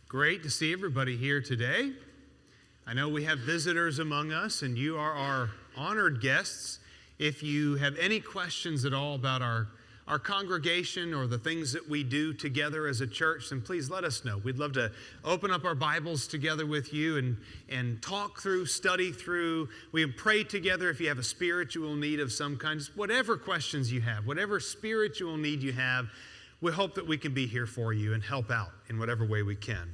Great to see everybody here today. I know we have visitors among us, and you are our honored guests. If you have any questions at all about our congregation or the things that we do together as a church, then please let us know. We'd love to open up our Bibles together with you and talk through, study through. We can pray together if you have a spiritual need of some kind. Just whatever questions you have, whatever spiritual need you have, we hope that we can be here for you and help out in whatever way we can.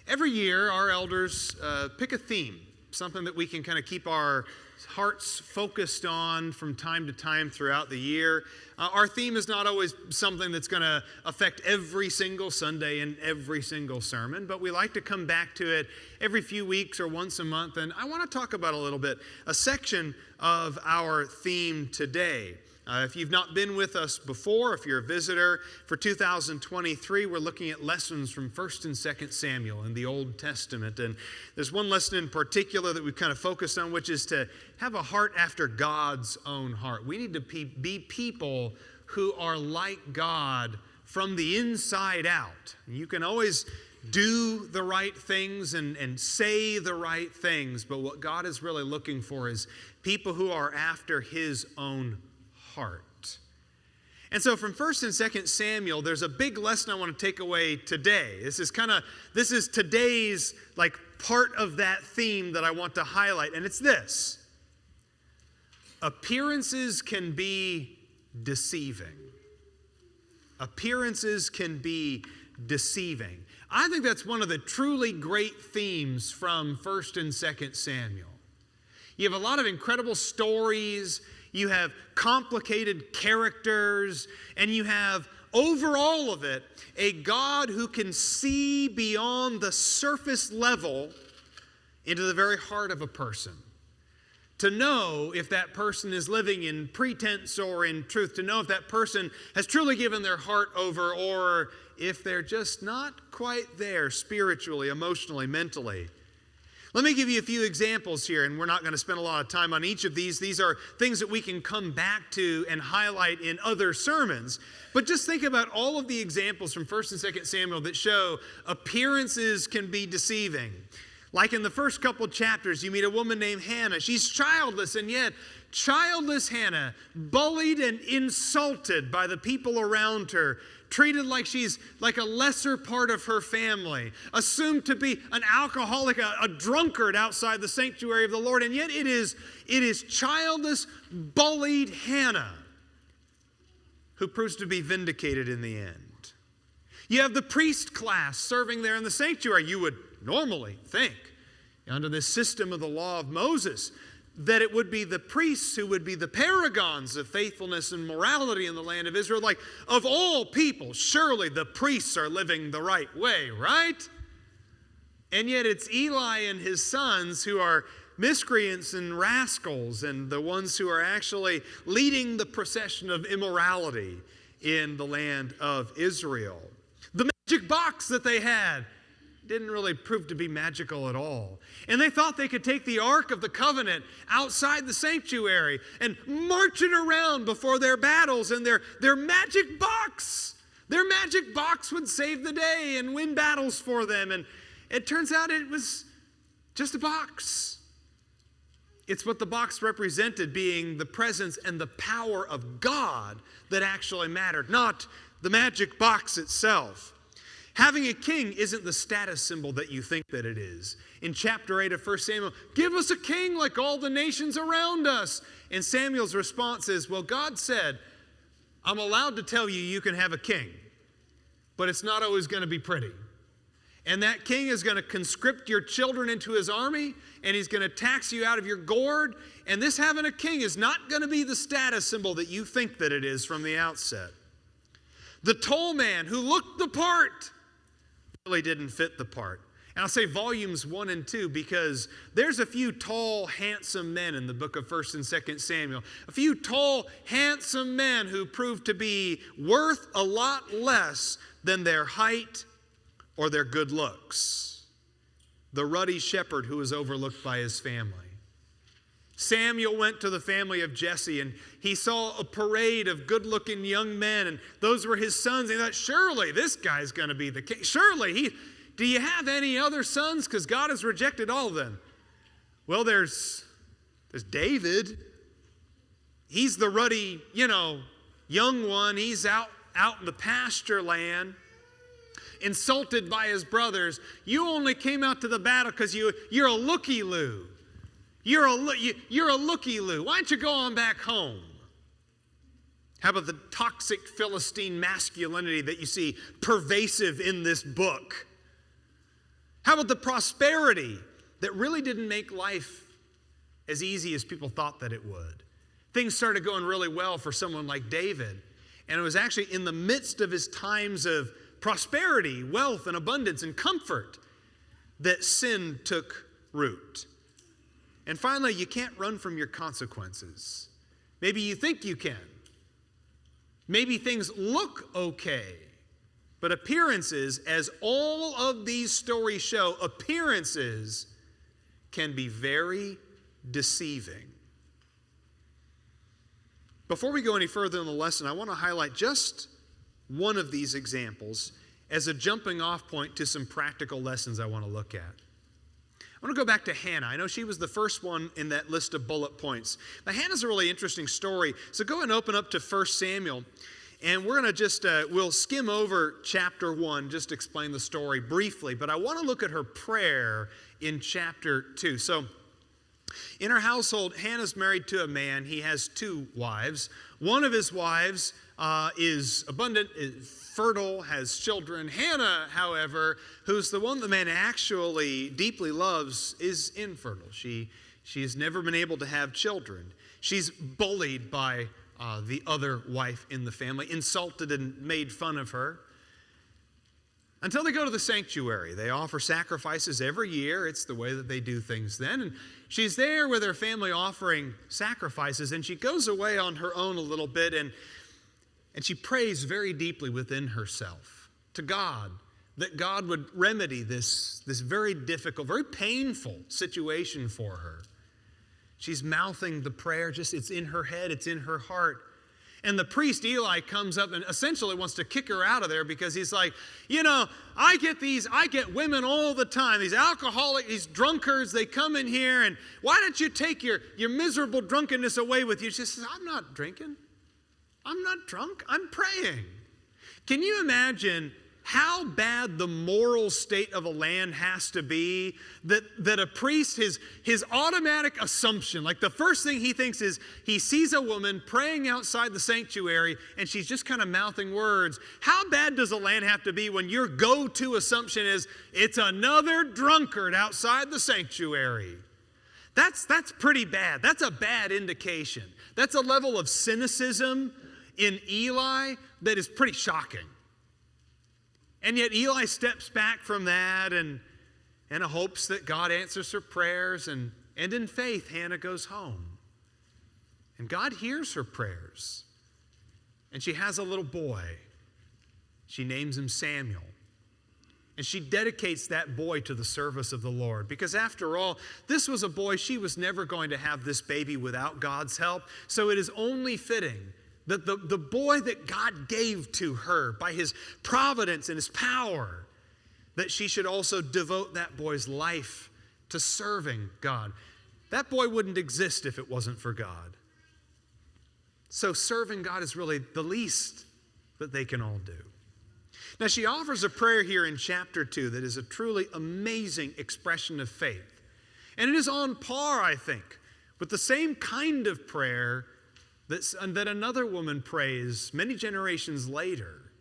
Every year, our elders pick a theme, something that we can kind of keep our hearts focused on from time to time throughout the year. Our theme is not always something that's going to affect every single Sunday and every single sermon, but we like to come back to it every few weeks or once a month. And I want to talk about a little bit, a section of our theme today. If you've not been with us before, if you're a visitor, for 2023, we're looking at lessons from 1st and 2nd Samuel in the Old Testament. And there's one lesson in particular that we've kind of focused on, which is to have a heart after God's own heart. We need to be people who are like God from the inside out. You can always do the right things and say the right things, but what God is really looking for is people who are after His own heart. And so from 1st and 2nd Samuel, there's a big lesson I want to take away today. This is today's part of that theme that I want to highlight, and it's this. Appearances can be deceiving. Appearances can be deceiving. I think that's one of the truly great themes from 1st and 2nd Samuel. You have a lot of incredible stories. You have complicated characters, and you have, over all of it, a God who can see beyond the surface level into the very heart of a person. To know if that person is living in pretense or in truth, to know if that person has truly given their heart over, or if they're just not quite there spiritually, emotionally, mentally. Let me give you a few examples here, and we're not going to spend a lot of time on each of these. These are things that we can come back to and highlight in other sermons. But just think about all of the examples from 1st and 2nd Samuel that show appearances can be deceiving. Like in the first couple chapters, you meet a woman named Hannah. She's childless, and yet childless Hannah, bullied and insulted by the people around her, treated like she's like a lesser part of her family, assumed to be an alcoholic, a drunkard outside the sanctuary of the Lord. And yet it is childless, bullied Hannah who proves to be vindicated in the end. You have the priest class serving there in the sanctuary. You would normally think, under this system of the law of Moses, that it would be the priests who would be the paragons of faithfulness and morality in the land of Israel. Like, of all people, surely the priests are living the right way, right? And yet it's Eli and his sons who are miscreants and rascals, and the ones who are actually leading the procession of immorality in the land of Israel. The magic box that they had didn't really prove to be magical at all. And they thought they could take the Ark of the Covenant outside the sanctuary and march it around before their battles, and their magic box would save the day and win battles for them. And it turns out it was just a box. It's what the box represented, being the presence and the power of God, that actually mattered, not the magic box itself. Having a king isn't the status symbol that you think that it is. In chapter 8 of 1 Samuel, give us a king like all the nations around us. And Samuel's response is, well, God said, I'm allowed to tell you you can have a king, but it's not always going to be pretty. And that king is going to conscript your children into his army, and he's going to tax you out of your gourd. And this having a king is not going to be the status symbol that you think that it is from the outset. The tall man who looked the part really didn't fit the part. And I'll say volumes 1 and 2 because there's a few tall, handsome men in the book of 1st and 2nd Samuel. A few tall, handsome men who proved to be worth a lot less than their height or their good looks. The ruddy shepherd who was overlooked by his family. Samuel went to the family of Jesse, and he saw a parade of good-looking young men, and those were his sons. And he thought, surely this guy's going to be the king. Surely do you have any other sons? Because God has rejected all of them. Well, there's David. He's the ruddy, young one. He's out in the pasture land, insulted by his brothers. You only came out to the battle because you're a looky-loo. You're a looky-loo. Why don't you go on back home? How about the toxic Philistine masculinity that you see pervasive in this book? How about the prosperity that really didn't make life as easy as people thought that it would? Things started going really well for someone like David. And it was actually in the midst of his times of prosperity, wealth, and abundance and comfort that sin took root. And finally, you can't run from your consequences. Maybe you think you can. Maybe things look okay. But appearances, as all of these stories show, appearances can be very deceiving. Before we go any further in the lesson, I want to highlight just one of these examples as a jumping off point to some practical lessons I want to look at. I want to go back to Hannah. I know she was the first one in that list of bullet points. Now, Hannah's a really interesting story. So go and open up to 1 Samuel. And we're going to we'll skim over chapter 1, just explain the story briefly. But I want to look at her prayer in chapter 2. So in her household, Hannah's married to a man. He has 2 wives. One of his wives is abundant, is fertile, has children. Hannah, however, who's the one the man actually deeply loves, is infertile. She has never been able to have children. She's bullied by the other wife in the family, insulted and made fun of her. Until they go to the sanctuary. They offer sacrifices every year. It's the way that they do things then. And she's there with her family offering sacrifices, and she goes away on her own a little bit, and she prays very deeply within herself to God, that God would remedy this very difficult, very painful situation for her. She's mouthing the prayer, it's in her head, it's in her heart. And the priest Eli comes up and essentially wants to kick her out of there because he's like, I get women all the time, these alcoholics, these drunkards, they come in here, and why don't you take your miserable drunkenness away with you? She says, I'm not drinking. I'm not drunk. I'm praying. Can you imagine how bad the moral state of a land has to be that a priest, his automatic assumption, like the first thing he thinks is he sees a woman praying outside the sanctuary and she's just kind of mouthing words. How bad does a land have to be when your go-to assumption is it's another drunkard outside the sanctuary? That's pretty bad. That's a bad indication. That's a level of cynicism in Eli that is pretty shocking. And yet Eli steps back from that and hopes that God answers her prayers. And in faith, Hannah goes home. And God hears her prayers. And she has a little boy. She names him Samuel. And she dedicates that boy to the service of the Lord. Because after all, this was a boy, she was never going to have this baby without God's help. So it is only fitting that the boy that God gave to her by his providence and his power, that she should also devote that boy's life to serving God. That boy wouldn't exist if it wasn't for God. So serving God is really the least that they can all do. Now she offers a prayer here in chapter 2 that is a truly amazing expression of faith. And it is on par, I think, with the same kind of prayer that another woman prays many generations later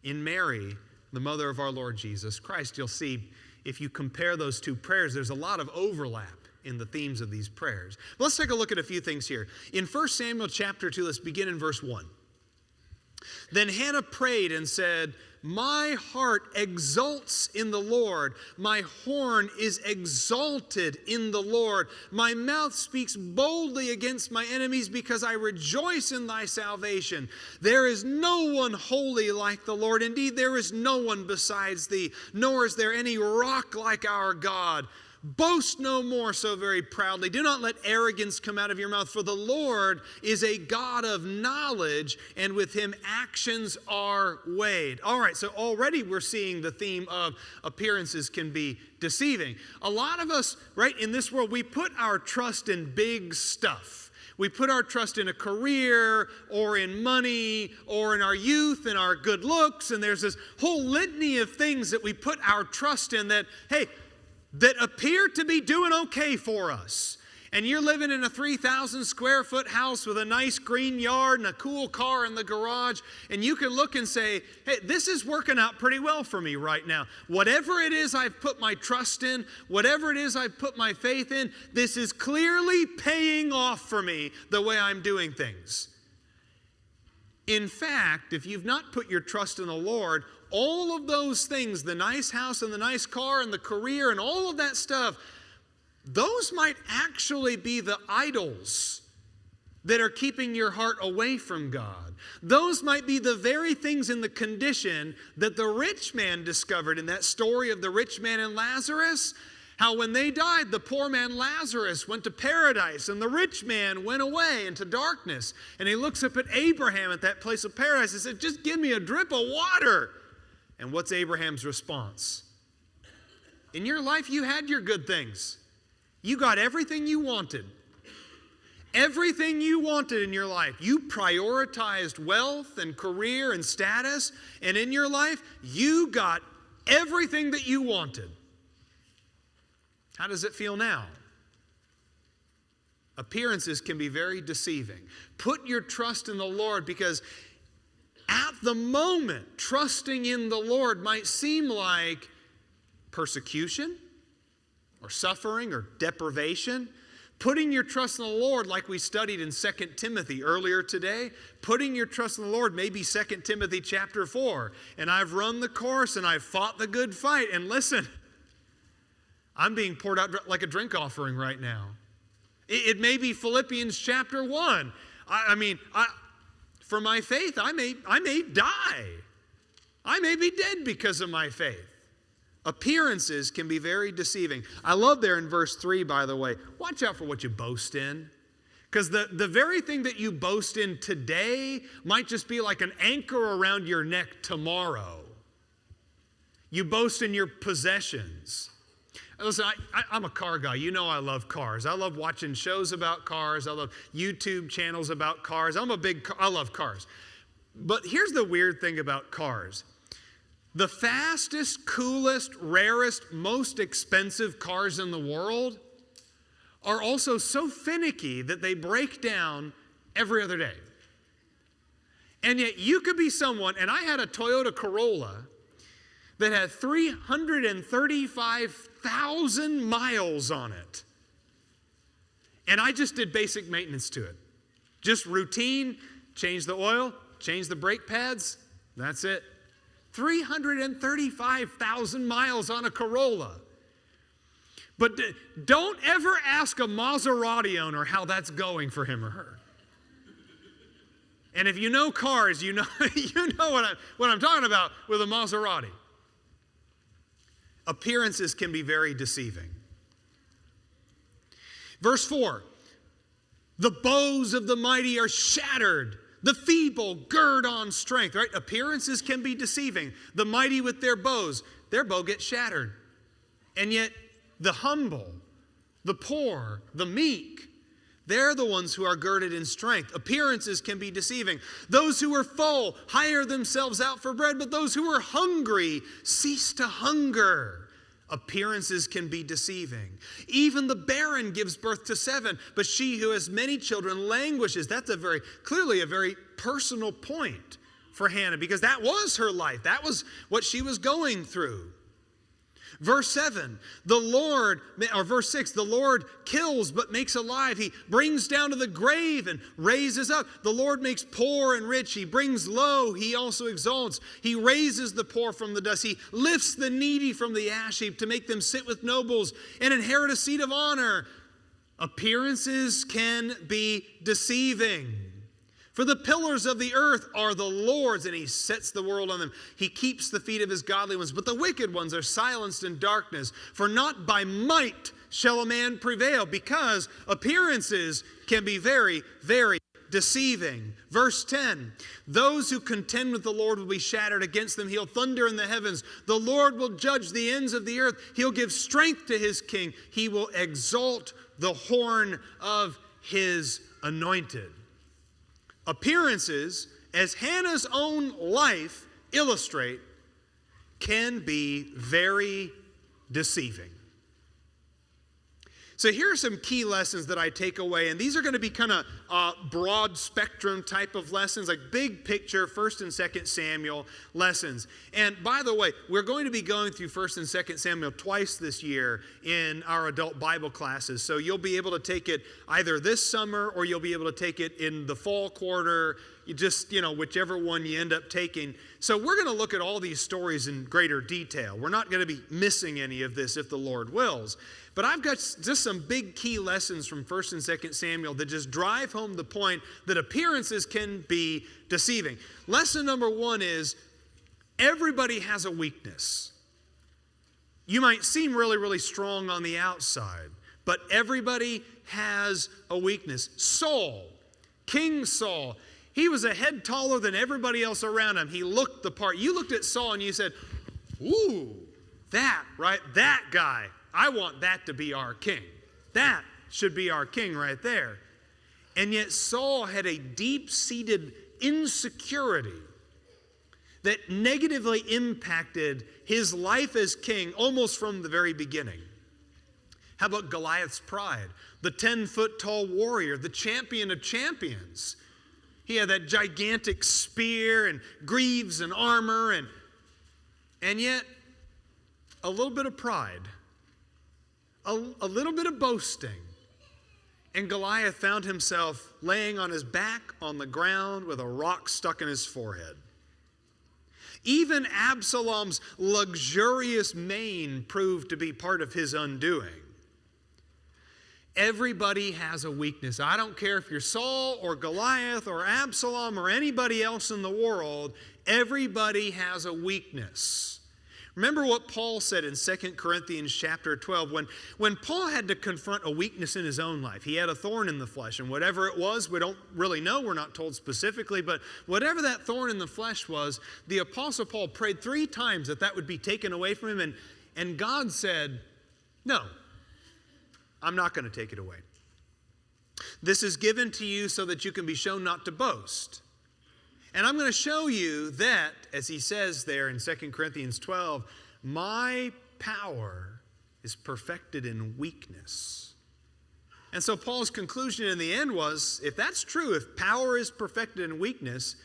in Mary, the mother of our Lord Jesus Christ. You'll see if you compare those 2 prayers, there's a lot of overlap in the themes of these prayers. Let's take a look at a few things here. In 1 Samuel chapter 2, let's begin in verse 1. Then Hannah prayed and said, my heart exults in the Lord. My horn is exalted in the Lord. My mouth speaks boldly against my enemies because I rejoice in thy salvation. There is no one holy like the Lord. Indeed, there is no one besides thee, nor is there any rock like our God. Boast no more so very proudly. Do not let arrogance come out of your mouth, for the Lord is a God of knowledge, and with him actions are weighed. All right, so already we're seeing the theme of appearances can be deceiving. A lot of us, right, in this world, we put our trust in big stuff. We put our trust in a career or in money or in our youth and our good looks, and there's this whole litany of things that we put our trust in that, hey, that appear to be doing okay for us. And you're living in a 3,000 square foot house with a nice green yard and a cool car in the garage, and you can look and say, hey, this is working out pretty well for me right now. Whatever it is I've put my trust in, whatever it is I've put my faith in, this is clearly paying off for me the way I'm doing things. In fact, if you've not put your trust in the Lord, all of those things, the nice house and the nice car and the career and all of that stuff, those might actually be the idols that are keeping your heart away from God. Those might be the very things in the condition that the rich man discovered in that story of the rich man and Lazarus. How when they died, the poor man Lazarus went to paradise and the rich man went away into darkness. And he looks up at Abraham at that place of paradise and said, just give me a drip of water. And what's Abraham's response? In your life, you had your good things. You got everything you wanted. Everything you wanted in your life. You prioritized wealth and career and status. And in your life, you got everything that you wanted. How does it feel now? Appearances can be very deceiving. Put your trust in the Lord, because at the moment, trusting in the Lord might seem like persecution or suffering or deprivation. Putting your trust in the Lord, like we studied in 2 Timothy earlier today, putting your trust in the Lord may be 2 Timothy chapter 4. And I've run the course and I've fought the good fight. And listen, I'm being poured out like a drink offering right now. It may be Philippians chapter 1. For my faith, I may die. I may be dead because of my faith. Appearances can be very deceiving. I love there in verse 3, by the way, watch out for what you boast in. Because the very thing that you boast in today might just be like an anchor around your neck tomorrow. You boast in your possessions. Listen, I'm a car guy. You know I love cars. I love watching shows about cars. I love YouTube channels about cars. I love cars. But here's the weird thing about cars. The fastest, coolest, rarest, most expensive cars in the world are also so finicky that they break down every other day. And yet you could be someone, and I had a Toyota Corolla that had 335,000 miles on it. And I just did basic maintenance to it. Just routine, change the oil, change the brake pads, that's it. 335,000 miles on a Corolla. But don't ever ask a Maserati owner how that's going for him or her. And if you know cars, you know what I'm talking about with a Maserati. Appearances can be very deceiving. Verse 4, the bows of the mighty are shattered. The feeble gird on strength, right? Appearances can be deceiving. The mighty with their bows, their bow gets shattered. And yet the humble, the poor, the meek, they're the ones who are girded in strength. Appearances can be deceiving. Those who are full hire themselves out for bread, but those who are hungry cease to hunger. Appearances can be deceiving. Even the barren gives birth to 7, but she who has many children languishes. That's clearly a very personal point for Hannah, because that was her life. That was what she was going through. Verse 7, verse 6, the Lord kills but makes alive. He brings down to the grave and raises up. The Lord makes poor and rich. He brings low. He also exalts. He raises the poor from the dust. He lifts the needy from the ash heap to make them sit with nobles and inherit a seat of honor. Appearances can be deceiving. For the pillars of the earth are the Lord's, and he sets the world on them. He keeps the feet of his godly ones, but the wicked ones are silenced in darkness. For not by might shall a man prevail, because appearances can be very, very deceiving. Verse 10, those who contend with the Lord will be shattered. Against them he'll thunder in the heavens. The Lord will judge the ends of the earth. He'll give strength to his king. He will exalt the horn of his anointed. Appearances, as Hannah's own life illustrate, can be very deceiving. So here are some key lessons that I take away, and these are going to be kind of broad spectrum type of lessons, like big picture 1st and 2nd Samuel lessons. And by the way, we're going to be going through 1st and 2nd Samuel twice this year in our adult Bible classes. So you'll be able to take it either this summer or you'll be able to take it in the fall quarter, whichever one you end up taking. So we're going to look at all these stories in greater detail. We're not going to be missing any of this if the Lord wills. But I've got just some big key lessons from 1st and 2nd Samuel that just drive home the point that appearances can be deceiving. Lesson number 1 is everybody has a weakness. You might seem really, really strong on the outside, but everybody has a weakness. King Saul, he was a head taller than everybody else around him. He looked the part. You looked at Saul and you said, ooh, that guy. I want that to be our king. That should be our king right there. And yet Saul had a deep-seated insecurity that negatively impacted his life as king almost from the very beginning. How about Goliath's pride? The 10-foot tall warrior, the champion of champions. He had that gigantic spear and greaves and armor, and yet a little bit of pride. A little bit of boasting. And Goliath found himself laying on his back on the ground with a rock stuck in his forehead. Even Absalom's luxurious mane proved to be part of his undoing. Everybody has a weakness. I don't care if you're Saul or Goliath or Absalom or anybody else in the world, everybody has a weakness. Remember what Paul said in 2 Corinthians chapter 12 when Paul had to confront a weakness in his own life. He had a thorn in the flesh, and whatever it was, we don't really know. We're not told specifically, but whatever that thorn in the flesh was, the Apostle Paul prayed 3 times that would be taken away from him, and God said, no, I'm not going to take it away. This is given to you so that you can be shown not to boast. And I'm going to show you that, as he says there in 2 Corinthians 12, my power is perfected in weakness. And so Paul's conclusion in the end was, if that's true, if power is perfected in weakness,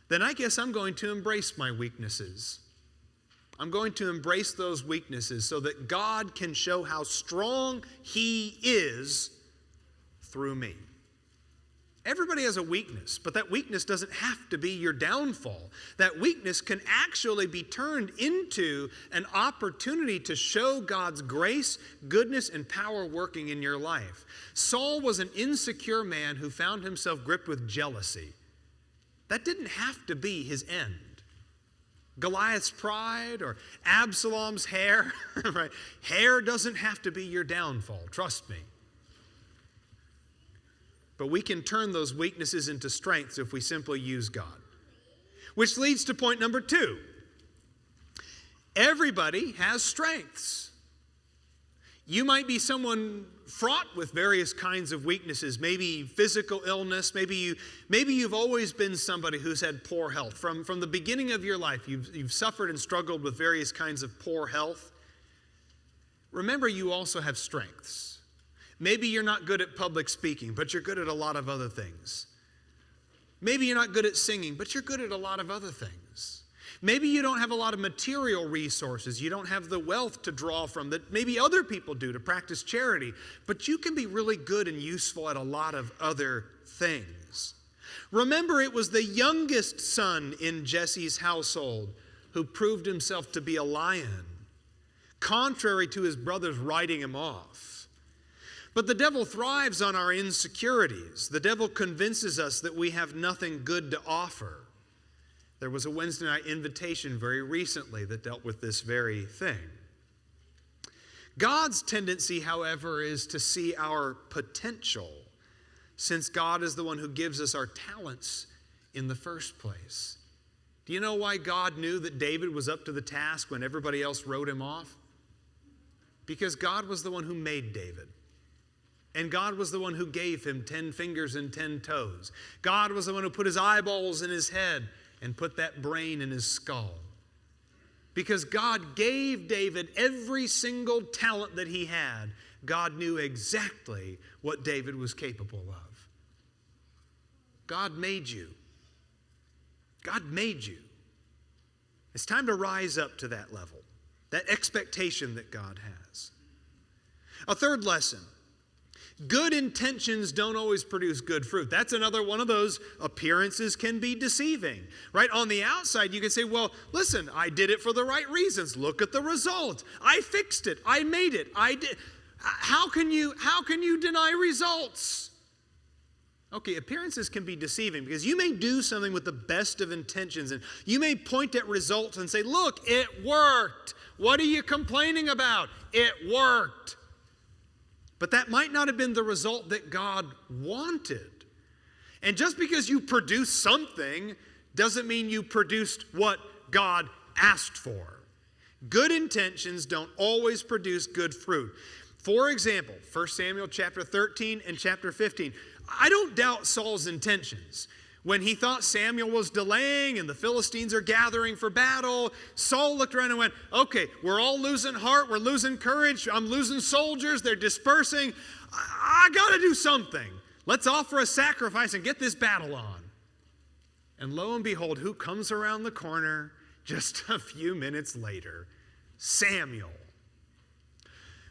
then I guess I'm going to embrace my weaknesses. I'm going to embrace those weaknesses so that God can show how strong he is through me. Everybody has a weakness, but that weakness doesn't have to be your downfall. That weakness can actually be turned into an opportunity to show God's grace, goodness, and power working in your life. Saul was an insecure man who found himself gripped with jealousy. That didn't have to be his end. Goliath's pride or Absalom's hair, right? Hair doesn't have to be your downfall, trust me. But we can turn those weaknesses into strengths if we simply use God. Which leads to point number 2. Everybody has strengths. You might be someone fraught with various kinds of weaknesses, maybe physical illness, maybe you've always been somebody who's had poor health. From the beginning of your life, you've suffered and struggled with various kinds of poor health. Remember, you also have strengths. Maybe you're not good at public speaking, but you're good at a lot of other things. Maybe you're not good at singing, but you're good at a lot of other things. Maybe you don't have a lot of material resources. You don't have the wealth to draw from that maybe other people do to practice charity, but you can be really good and useful at a lot of other things. Remember, it was the youngest son in Jesse's household who proved himself to be a lion, contrary to his brothers writing him off. But the devil thrives on our insecurities. The devil convinces us that we have nothing good to offer. There was a Wednesday night invitation very recently that dealt with this very thing. God's tendency, however, is to see our potential, since God is the one who gives us our talents in the first place. Do you know why God knew that David was up to the task when everybody else wrote him off? Because God was the one who made David. And God was the one who gave him 10 fingers and 10 toes. God was the one who put his eyeballs in his head and put that brain in his skull. Because God gave David every single talent that he had, God knew exactly what David was capable of. God made you. God made you. It's time to rise up to that level, that expectation that God has. A third lesson. Good intentions don't always produce good fruit. That's another one of those appearances can be deceiving, right? On the outside, you can say, well, listen, I did it for the right reasons. Look at the result. I fixed it. I made it. I did. How can you deny results? Okay, appearances can be deceiving because you may do something with the best of intentions and you may point at results and say, look, it worked. What are you complaining about? It worked. But that might not have been the result that God wanted. And just because you produced something doesn't mean you produced what God asked for. Good intentions don't always produce good fruit. For example, 1 Samuel chapter 13 and chapter 15. I don't doubt Saul's intentions. When he thought Samuel was delaying and the Philistines are gathering for battle, Saul looked around and went, okay, we're all losing heart, we're losing courage, I'm losing soldiers, they're dispersing. I got to do something. Let's offer a sacrifice and get this battle on. And lo and behold, who comes around the corner just a few minutes later? Samuel.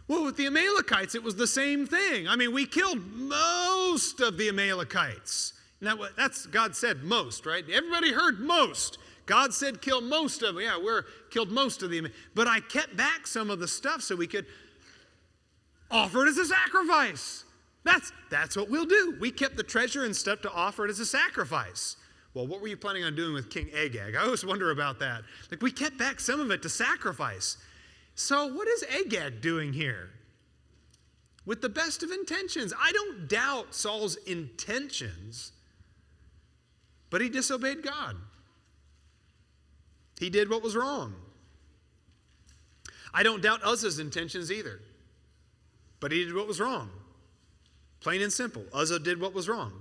Well, with the Amalekites, it was the same thing. I mean, we killed most of the Amalekites. Now, that's God said most, right? Everybody heard most. God said kill most of them. Yeah, we're killed most of them. But I kept back some of the stuff so we could offer it as a sacrifice. That's what we'll do. We kept the treasure and stuff to offer it as a sacrifice. Well, what were you planning on doing with King Agag? I always wonder about that. Like, we kept back some of it to sacrifice. So what is Agag doing here? With the best of intentions. I don't doubt Saul's intentions, but he disobeyed God. He did what was wrong. I don't doubt Uzzah's intentions either, but he did what was wrong. Plain and simple. Uzzah did what was wrong.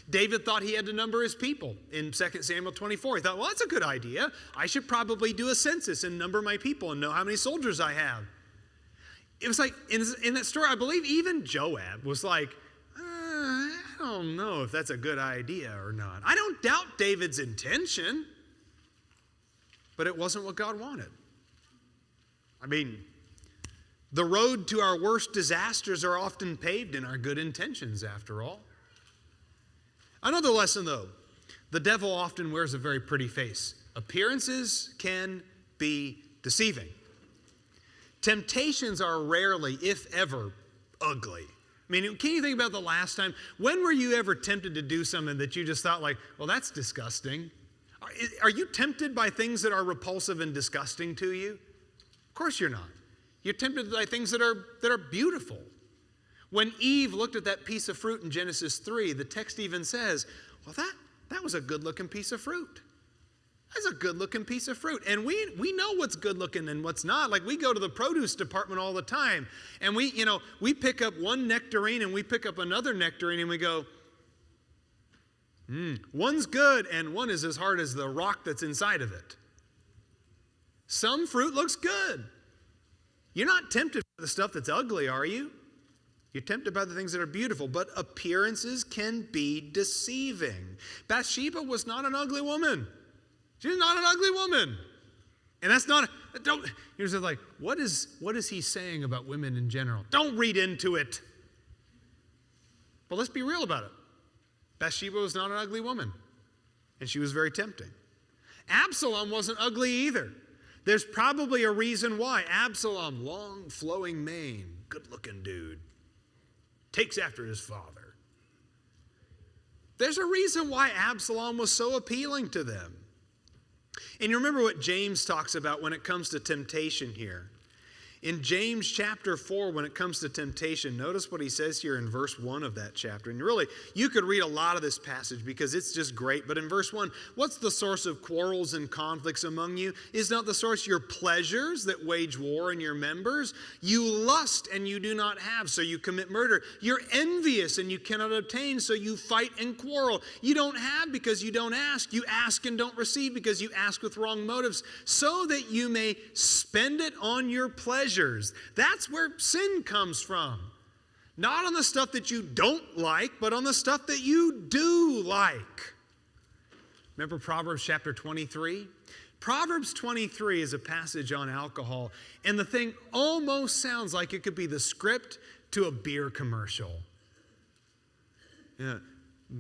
David thought he had to number his people in 2 Samuel 24. He thought, well, that's a good idea. I should probably do a census and number my people and know how many soldiers I have. It was like, in that story, I believe even Joab was like, I don't know if that's a good idea or not. I don't doubt David's intention, but it wasn't what God wanted. I mean, the road to our worst disasters are often paved in our good intentions, after all. Another lesson, though, the devil often wears a very pretty face. Appearances can be deceiving. Temptations are rarely, if ever, ugly. I mean, can you think about the last time? When were you ever tempted to do something that you just thought like, well, that's disgusting? Are you tempted by things that are repulsive and disgusting to you? Of course you're not. You're tempted by things that are beautiful. When Eve looked at that piece of fruit in Genesis 3, the text even says, well, that was a good-looking piece of fruit. That's a good-looking piece of fruit. And we know what's good-looking and what's not. Like, we go to the produce department all the time, and we pick up one nectarine and we pick up another nectarine, and we go, one's good and one is as hard as the rock that's inside of it. Some fruit looks good. You're not tempted by the stuff that's ugly, are you? You're tempted by the things that are beautiful, but appearances can be deceiving. Bathsheba was not an ugly woman. She's not an ugly woman. And that's not, here's the like, what is he saying about women in general? Don't read into it. But let's be real about it. Bathsheba was not an ugly woman, and she was very tempting. Absalom wasn't ugly either. There's probably a reason why. Absalom, long flowing mane, good looking dude. takes after his father. There's a reason why Absalom was so appealing to them. And you remember what James talks about when it comes to temptation here. In James chapter 4, when it comes to temptation, notice what he says here in verse 1 of that chapter. And really, you could read a lot of this passage because it's just great. But in verse 1, what's the source of quarrels and conflicts among you? Is not the source your pleasures that wage war in your members? You lust and you do not have, so you commit murder. You're envious and you cannot obtain, so you fight and quarrel. You don't have because you don't ask. You ask and don't receive because you ask with wrong motives, so that you may spend it on your pleasures. That's where sin comes from. Not on the stuff that you don't like, but on the stuff that you do like. Remember Proverbs chapter 23? Proverbs 23 is a passage on alcohol, and the thing almost sounds like it could be the script to a beer commercial. Yeah.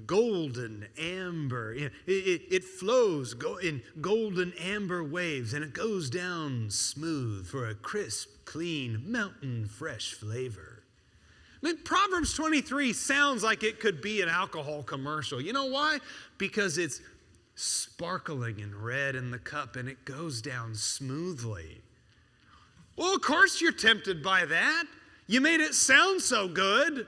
Golden amber. It flows in golden amber waves, and it goes down smooth for a crisp, clean, mountain fresh flavor. I mean, Proverbs 23 sounds like it could be an alcohol commercial. You know why? Because it's sparkling and red in the cup, and it goes down smoothly. Well, of course you're tempted by that. You made it sound so good.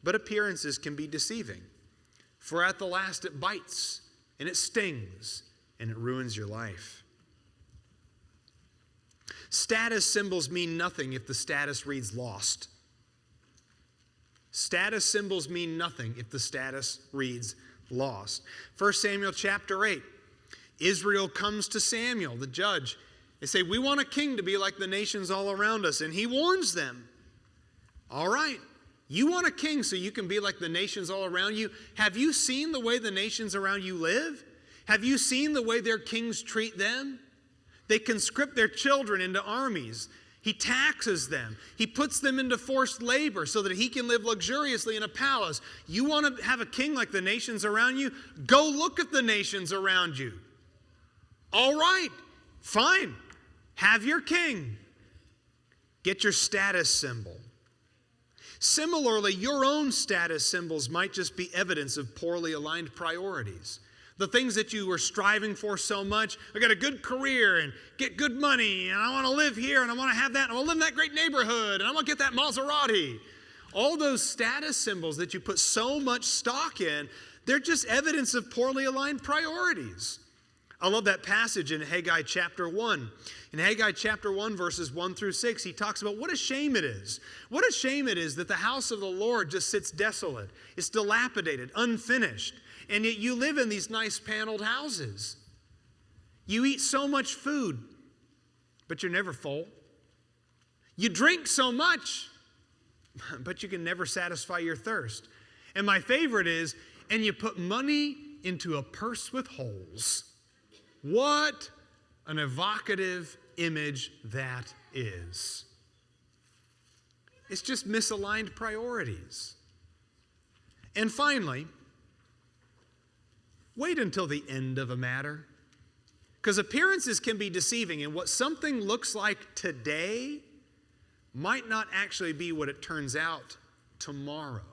But appearances can be deceiving. For at the last it bites, and it stings, and it ruins your life. Status symbols mean nothing if the status reads lost. Status symbols mean nothing if the status reads lost. 1 Samuel chapter 8. Israel comes to Samuel, the judge. They say, we want a king to be like the nations all around us. And he warns them. All right. You want a king so you can be like the nations all around you? Have you seen the way the nations around you live? Have you seen the way their kings treat them? They conscript their children into armies. He taxes them. He puts them into forced labor so that he can live luxuriously in a palace. You want to have a king like the nations around you? Go look at the nations around you. All right, fine. Have your king. Get your status symbol. Similarly, your own status symbols might just be evidence of poorly aligned priorities. The things that you were striving for so much. I got a good career and get good money, and I want to live here, and I want to have that, and I want to live in that great neighborhood, and I want to get that Maserati. All those status symbols that you put so much stock in, they're just evidence of poorly aligned priorities. I love that passage in Haggai chapter 1. In Haggai chapter 1, verses 1 through 6, he talks about what a shame it is. What a shame it is that the house of the Lord just sits desolate. It's dilapidated, unfinished. And yet you live in these nice paneled houses. You eat so much food, but you're never full. You drink so much, but you can never satisfy your thirst. And my favorite is, and you put money into a purse with holes. What an evocative image that is. It's just misaligned priorities. And finally, wait until the end of a matter. Because appearances can be deceiving, and what something looks like today might not actually be what it turns out tomorrow.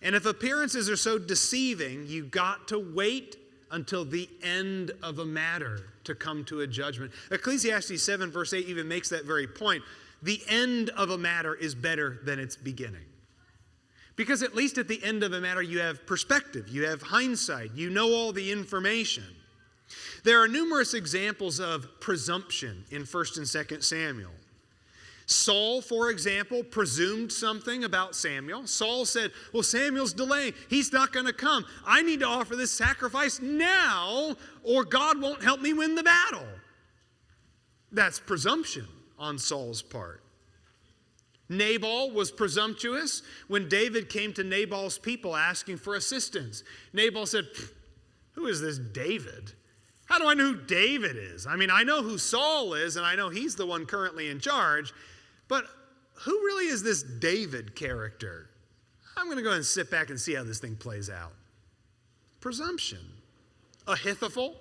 And if appearances are so deceiving, you've got to wait until the end of a matter to come to a judgment. Ecclesiastes 7 verse 8 even makes that very point. The end of a matter is better than its beginning. Because at least at the end of a matter you have perspective, you have hindsight, you know all the information. There are numerous examples of presumption in 1 and 2 Samuel. Saul, for example, presumed something about Samuel. Saul said, well, Samuel's delaying. He's not going to come. I need to offer this sacrifice now, or God won't help me win the battle. That's presumption on Saul's part. Nabal was presumptuous when David came to Nabal's people asking for assistance. Nabal said, who is this David? How do I know who David is? I mean, I know who Saul is, and I know he's the one currently in charge, but who really is this David character? I'm going to go ahead and sit back and see how this thing plays out. Presumption. Ahithophel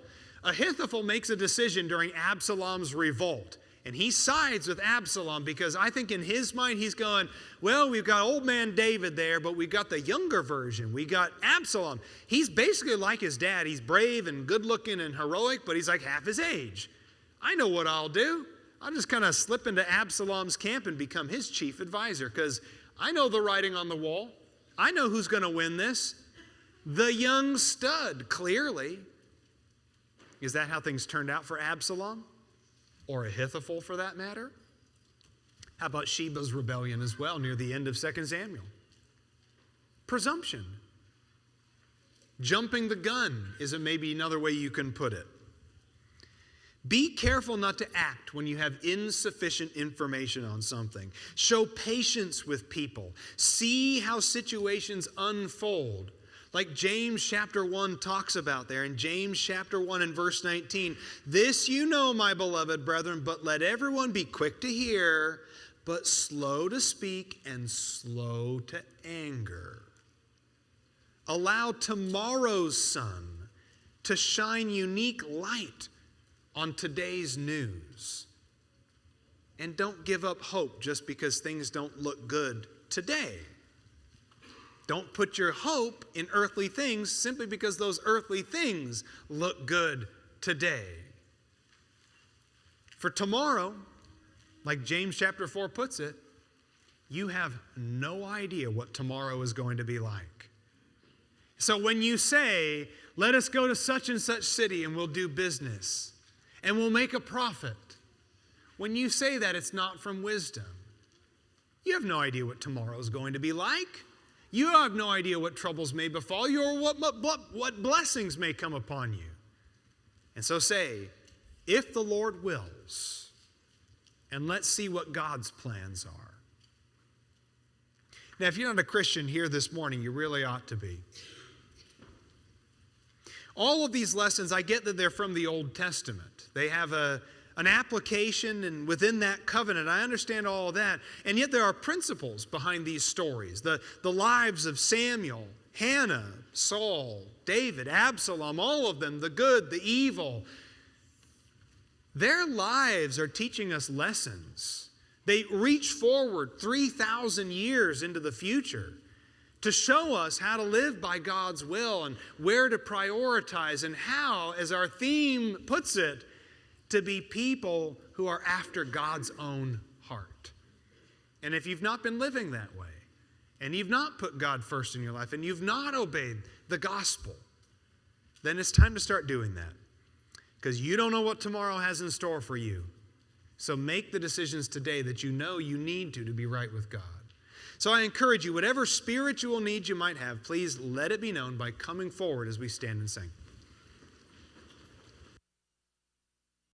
makes a decision during Absalom's revolt, And he sides with Absalom because I think in his mind he's going, well, we've got old man David there, but we've got the younger version. We got Absalom. He's basically like his dad. He's brave and good looking and heroic, but he's like half his age. I know what I'll do. I'll just kind of slip into Absalom's camp and become his chief advisor because I know the writing on the wall. I know who's going to win this. The young stud, clearly. Is that how things turned out for Absalom? Or Ahithophel for that matter? How about Sheba's rebellion as well near the end of 2 Samuel? Presumption. Jumping the gun is maybe another way you can put it. Be careful not to act when you have insufficient information on something. Show patience with people. See how situations unfold. Like James chapter 1 talks about there in James chapter 1 and verse 19. This you know, my beloved brethren, but let everyone be quick to hear, but slow to speak and slow to anger. Allow tomorrow's sun to shine unique light on today's news. And don't give up hope just because things don't look good today. Don't put your hope in earthly things simply because those earthly things look good today. For tomorrow, like James chapter 4 puts it, you have no idea what tomorrow is going to be like. So when you say, let us go to such and such city and we'll do business and we'll make a profit, when you say that, it's not from wisdom. You have no idea what tomorrow is going to be like. You have no idea what troubles may befall you or what blessings may come upon you. And so say, if the Lord wills, and let's see what God's plans are. Now, if you're not a Christian here this morning, you really ought to be. All of these lessons, I get that they're from the Old Testament. They have an application, and within that covenant, I understand all of that. And yet there are principles behind these stories. The lives of Samuel, Hannah, Saul, David, Absalom, all of them, the good, the evil. Their lives are teaching us lessons. They reach forward 3,000 years into the future to show us how to live by God's will and where to prioritize and how, as our theme puts it, to be people who are after God's own heart. And if you've not been living that way, and you've not put God first in your life, and you've not obeyed the gospel, then it's time to start doing that. Because you don't know what tomorrow has in store for you. So make the decisions today that you know you need to be right with God. So I encourage you, whatever spiritual needs you might have, please let it be known by coming forward as we stand and sing.